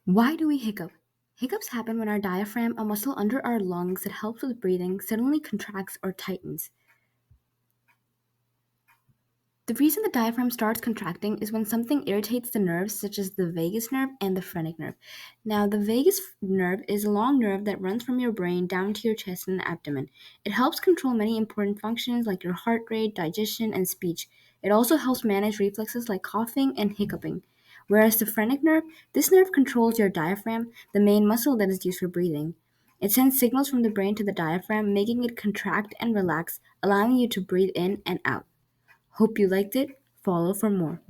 Why do we hiccup? Hiccups happen when our diaphragm, a muscle under our lungs that helps with breathing, suddenly contracts or tightens. The reason the diaphragm starts contracting is when something irritates the nerves, such as the vagus nerve and the phrenic nerve. Now, the vagus nerve is a long nerve that runs from your brain down to your chest and abdomen. It helps control many important functions like your heart rate, digestion, and speech. It also helps manage reflexes like coughing and hiccuping. Whereas the phrenic nerve, this nerve controls your diaphragm, the main muscle that is used for breathing. It sends signals from the brain to the diaphragm, making it contract and relax, allowing you to breathe in and out. Hope you liked it. Follow for more.